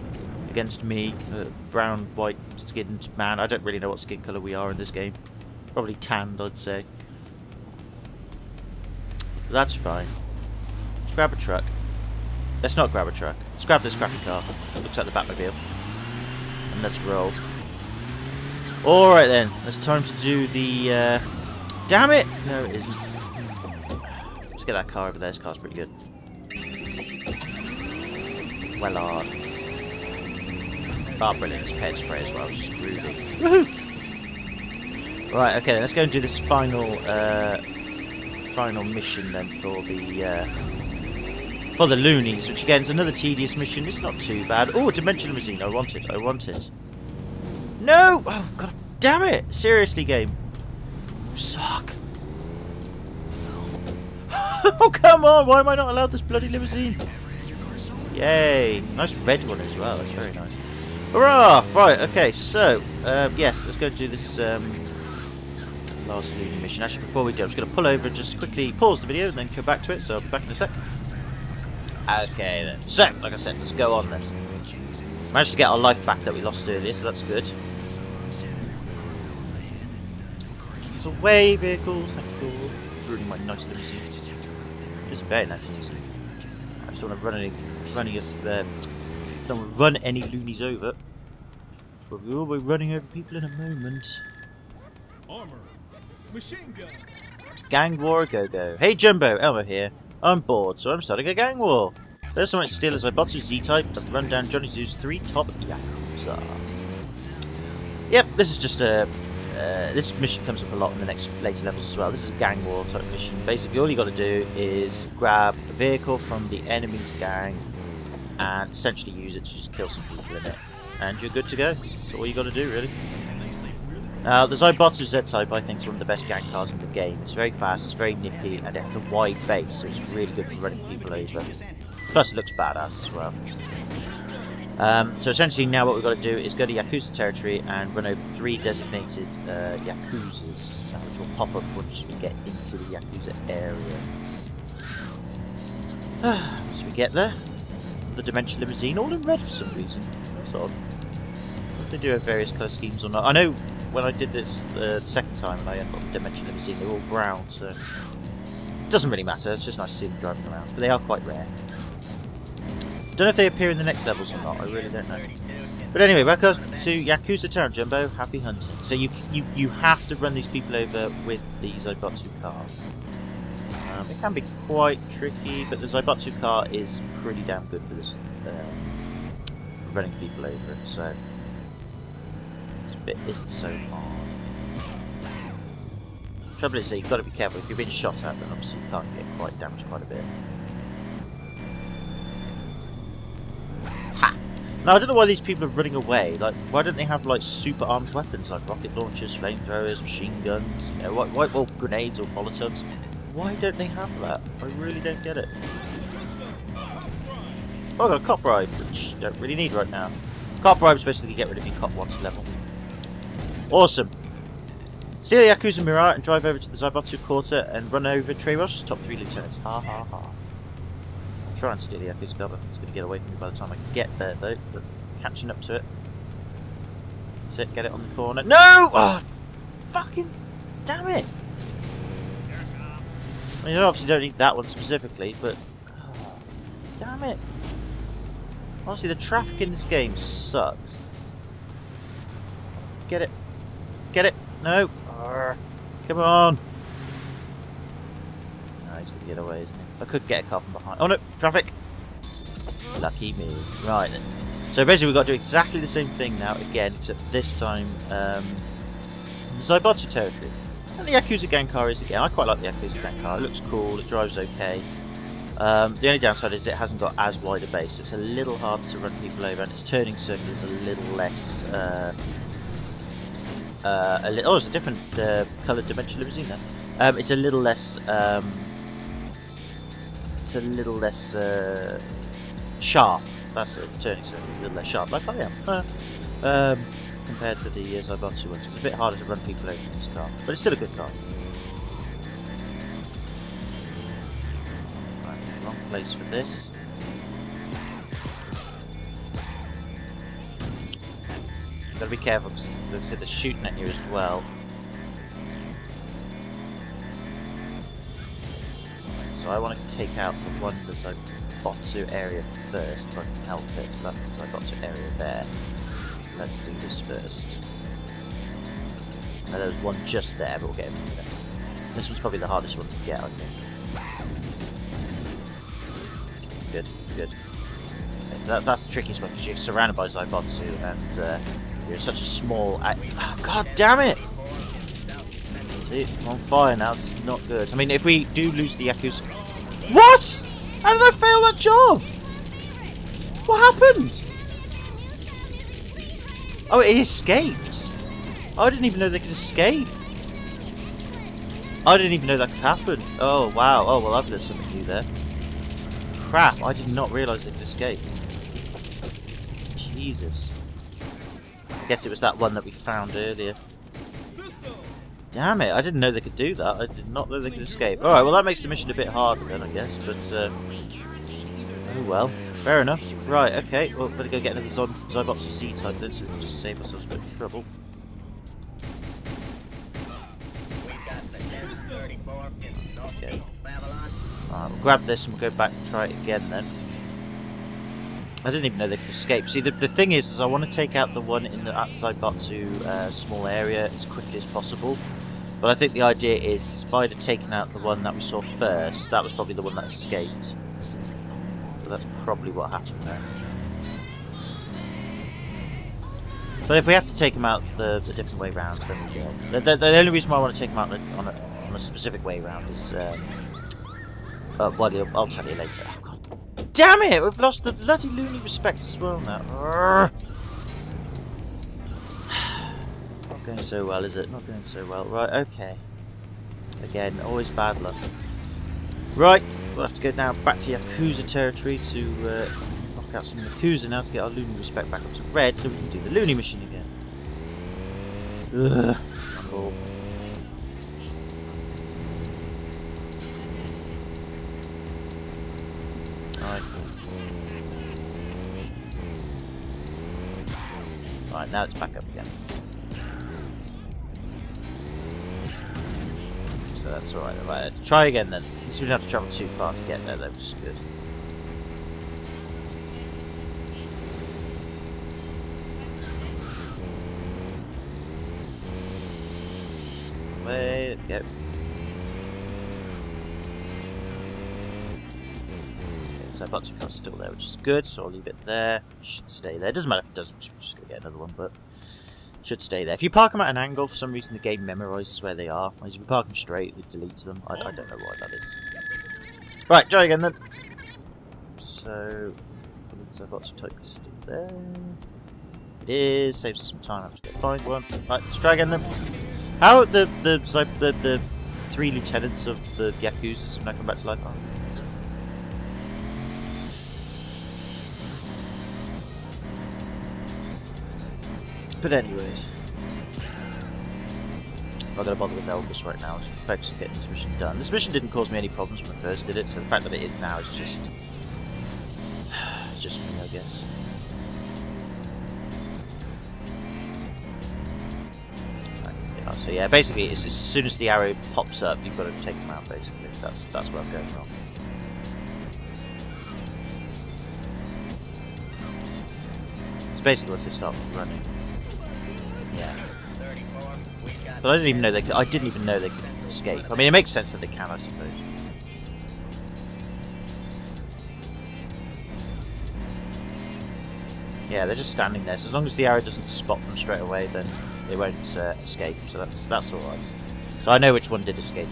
against me, a brown, white-skinned man. I don't really know what skin colour we are in this game. Probably tanned, I'd say. But that's fine. Let's grab a truck. Let's not grab a truck. Let's grab this crappy car. Looks like the Batmobile. And let's roll. Alright then. It's time to do the... Damn it! No, it isn't. Let's get that car over there. This car's pretty good. Well, Oh, brilliant. It's paired spray as well, which is groovy. Woohoo! Right, okay, then let's go and do this final mission then for the loonies, which again is another tedious mission. It's not too bad. Oh, Dimension Limousine. I want it. I want it. No! Oh, god damn it! Seriously, game. You suck. Oh, come on! Why am I not allowed this bloody limousine? Yay! Nice red one as well. That's very nice. Hurrah! Right, okay, so, yes, let's go do this last loony mission. Actually, before we do, I'm just going to pull over and just quickly pause the video and then come back to it, so I'll be back in a sec. Okay, then. So, like I said, let's go on then. Managed to get our life back that we lost earlier, so that's good. Keys away, vehicles. Thank you. Ruining my nice limousine. It's a very nice limousine. I just don't want to run any loonies over. But we will be running over people in a moment. Armor. Machine gun. Gang war go-go. Hey Jumbo, Elmo here. I'm bored, so I'm starting a gang war. There's someone to steal a Zaibatsu Z-Type and run down Johnny Zoo's 3 top Yakuza. Yep, this is just a... this mission comes up a lot in the later levels as well. This is a gang war type mission. Basically, all you got to do is grab a vehicle from the enemy's gang and essentially use it to just kill some people in it. And you're good to go. That's all you got to do, really. Now, the Zaibatsu Z-Type, I think, is one of the best gang cars in the game. It's very fast, it's very nippy, and it has a wide base, so it's really good for running people over. Plus, it looks badass as well. So essentially, now what we've got to do is go to Yakuza territory and run over 3 designated Yakuzas, which will pop up once we get into the Yakuza area. Once we get there, the Dimension Limousine, all in red for some reason. That's odd. If they do have various colour schemes or not. I know when I did this the second time and I got the Dimension Limousine, they're all brown, so it doesn't really matter. It's just nice to see them driving around, but they are quite rare. Don't know if they appear in the next levels or not. I really don't know. But anyway, back up to Yakuza Town, Jumbo. Happy hunting. So you have to run these people over with the Zaibatsu car. It can be quite tricky, but the Zaibatsu car is pretty damn good for this running people over. So this bit isn't so hard. Trouble is that you've got to be careful. If you're being shot at, then obviously you can't get quite damaged quite a bit. Now, I don't know why these people are running away. Like, why don't they have, like, super armed weapons, like rocket launchers, flamethrowers, machine guns, you know, well, grenades or molotovs? Why don't they have that? I really don't get it. Oh, I got a cop bribe, which you don't really need right now. Cop bribes basically get rid of your cop once level. Awesome. Steal a Yakuza Mirai and drive over to the Zaibatsu Quarter and run over Trey Ross's top 3 lieutenants. Ha ha ha. Try and steal the Yakuza car, but it's going to get away from me by the time I get there, though. But catching up to it. That's it, get it on the corner. No! Oh, fucking damn it! I mean, you obviously don't need that one specifically, but... Oh, damn it! Honestly, the traffic in this game sucks. Get it. Get it! No! Come on! No, he's going to get away, isn't he? I could get a car from behind. Oh no! Traffic! Lucky me. Right then. So basically we've got to do exactly the same thing now, again, except this time, Zaibatsu territory. And the Yakuza gang car is again. I quite like the Yakuza gang car. It looks cool, it drives okay. The only downside is it hasn't got as wide a base, so it's a little harder to run people over, and its turning circle is a little less... oh, it's a different coloured Dimension Limousine there. It's a little less... it's a little less sharp. That's a turning circle, a little less sharp, like I am. Compared to the Zaibatsu ones. It's a bit harder to run people over in this car, but it's still a good car. Right, wrong place for this. You've got to be careful because it looks like they're shooting at you as well. So I want to take out the one in the Zaibatsu area first, if I can help it. So that's the Zaibatsu area there. Let's do this first. Now there's one just there, but we'll get him in a minute. This one's probably the hardest one to get, I think. Good, good. Okay, That's the trickiest one, because you're surrounded by Zaibotsu, and you're in such a small... Oh, God damn it! See, I'm on fire now, this is not good. I mean, if we do lose the Yakuza... What?! How did I fail that job? What happened? Oh, it escaped! I didn't even know they could escape. I didn't even know that could happen. Oh, wow. Oh, well, I've learned something new there. Crap, I did not realise they could escape. Jesus. I guess it was that one that we found earlier. Damn it, I didn't know they could do that. I did not know they could escape. Alright, well that makes the mission a bit harder then, I guess, but oh well. Fair enough. Right, okay, well better go get another Zaibotsu C-type then, so we can just save ourselves a bit of trouble. Okay. Alright, we'll grab this and we'll go back and try it again then. I didn't even know they could escape. See, the thing is I want to take out the one in the Zaibotsu small area as quickly as possible. But I think the idea is, if I'd have taken out the one that we saw first, that was probably the one that escaped. So that's probably what happened there. But if we have to take him out the different way round, then we will. The only reason why I want to take him out on a specific way round is... well, I'll tell you later. Oh, God. Damn it! We've lost the bloody loony respect as well now. Urgh. Not going so well, is it? Not going so well. Right, okay. Again, always bad luck. Right, we'll have to go now back to Yakuza territory to knock out some Yakuza now to get our loony respect back up to red so we can do the loony mission again. Ugh. Cool. Right, now it's back up again. So that's alright. Right, try again then. At least we don't have to travel too far to get there though, which is good. There we go. So Zaibotsu car's still there, which is good, so I'll leave it there. It should stay there. It doesn't matter if it doesn't, we're just going to get another one, but it should stay there. If you park them at an angle, for some reason the game memorises where they are. Whereas if you park them straight, it deletes them. I don't know why that is. Right, try again then. So, for the Zaibotsu type is still there. It is, saves us some time, I have to go find one. Right, let's try again then. How the 3 lieutenants of the Yakuza have now come back to life? But anyways, I'm not going to bother with Elvis right now. I'm just focused on getting this mission done. This mission didn't cause me any problems when I first did it, so the fact that it is now is just me, I guess. Right, so yeah, basically, it's as soon as the arrow pops up, you've got to take them out. Basically, that's where I'm going wrong. It's basically once they start running. Yeah. But I didn't even know they could. I didn't even know they could escape. I mean, it makes sense that they can, I suppose. Yeah, they're just standing there. So as long as the arrow doesn't spot them straight away, then they won't escape. So that's all right. So I know which one did escape.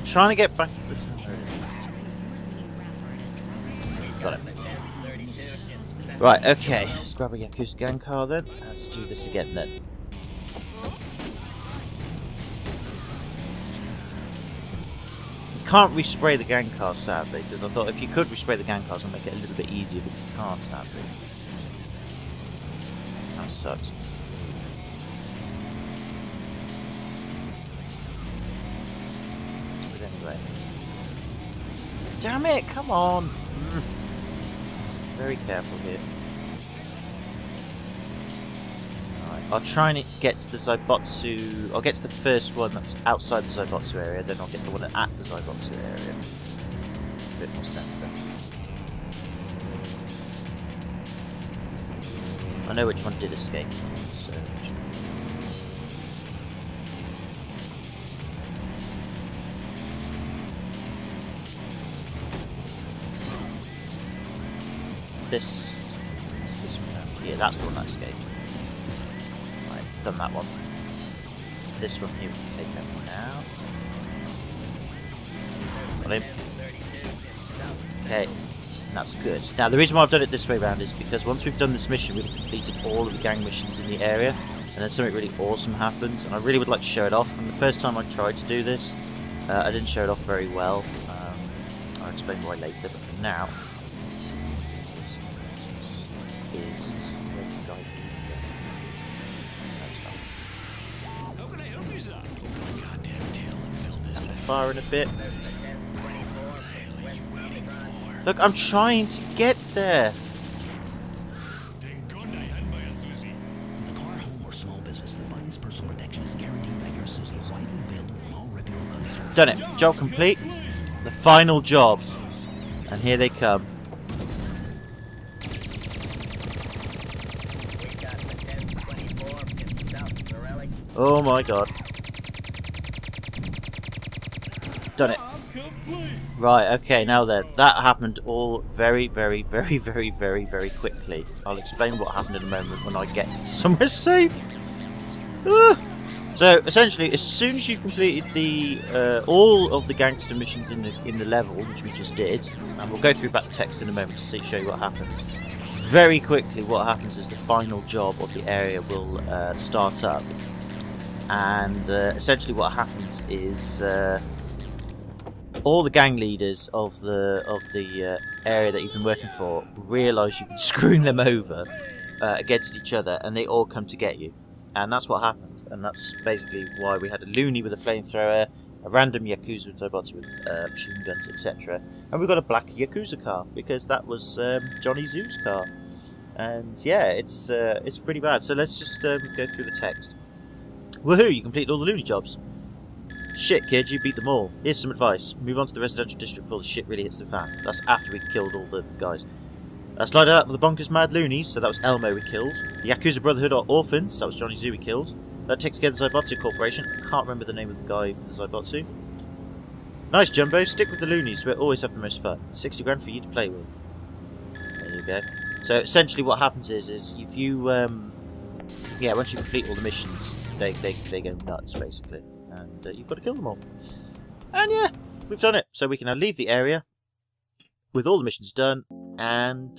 Trying to get back to the town. Got it. Right, okay. Let's grab a Yakuza gang car then. Let's do this again then. You can't respray the gang cars, sadly, because I thought if you could respray the gang cars, it would make it a little bit easier, but you can't, sadly. That sucks. Anyway. Damn it, come on! Very careful here. Alright, I'll try and get to the Zaibotsu... I'll get to the first one that's outside the Zaibotsu area, then I'll get the one at the Zaibotsu area. A bit more sense then. I know which one did escape, so... this... Is this one now? Yeah, that's the one that escaped. Right, done that one. This one here we can take that one out. Got him. Okay, and that's good. Now the reason why I've done it this way around is because once we've done this mission, we've completed all of the gang missions in the area, and then something really awesome happens, and I really would like to show it off. And the first time I tried to do this, I didn't show it off very well. I'll explain why later, but for now, where's the guy? Firing a bit. Look, I'm trying to get there. Done it. Job complete. The final job. And here they come. Oh my god. Done it. Right, okay, now then. That happened all very quickly. I'll explain what happened in a moment when I get somewhere safe. So, essentially, as soon as you've completed the all of the gangster missions in the level, which we just did, and we'll go through back the text in a moment to show you what happened. Very quickly, what happens is the final job of the area will start up. And essentially what happens is... all the gang leaders of the area that you've been working for realise you've been screwing them over against each other, and they all come to get you. And that's what happened. And that's basically why we had a loony with a flamethrower, a random Yakuza with Zaibatsu with machine guns, etc. And we got a black Yakuza car because that was Johnny Zoo's car. And yeah, it's pretty bad. So let's just go through the text. Woohoo! You completed all the loony jobs. Shit, kid, you beat them all. Here's some advice. Move on to the residential district before the shit really hits the fan. That's after we killed all the guys. Slide out for the bonkers mad loonies, so that was Elmo we killed. The Yakuza Brotherhood are orphans, that was Johnny Zoo we killed. That takes together the Zaibatsu Corporation. I can't remember the name of the guy for the Zaibatsu. Nice, Jumbo. Stick with the loonies, we always have the most fun. 60 grand for you to play with. There you go. So essentially what happens is if you, yeah, once you complete all the missions, they go nuts, basically. And you've got to kill them all. And yeah, we've done it. So we can now leave the area with all the missions done, and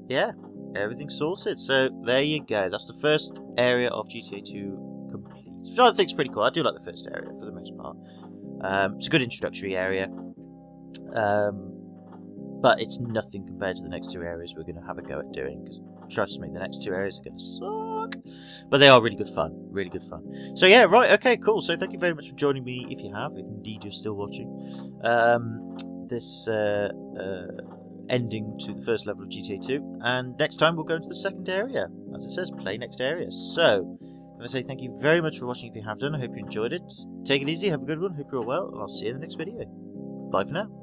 yeah, everything's sorted. So there you go. That's the first area of GTA 2 complete, which I think is pretty cool. I do like the first area for the most part. It's a good introductory area, but it's nothing compared to the next two areas we're going to have a go at doing, because trust me, the next two areas are going to suck. But they are really good fun. Really good fun. So yeah, right, okay, cool. So thank you very much for joining me, if you have, if indeed you're still watching. This ending to the first level of GTA 2. And next time we'll go into the second area. As it says, play next area. So, I'm going to say thank you very much for watching if you have done. I hope you enjoyed it. Take it easy, have a good one, hope you're all well, and I'll see you in the next video. Bye for now.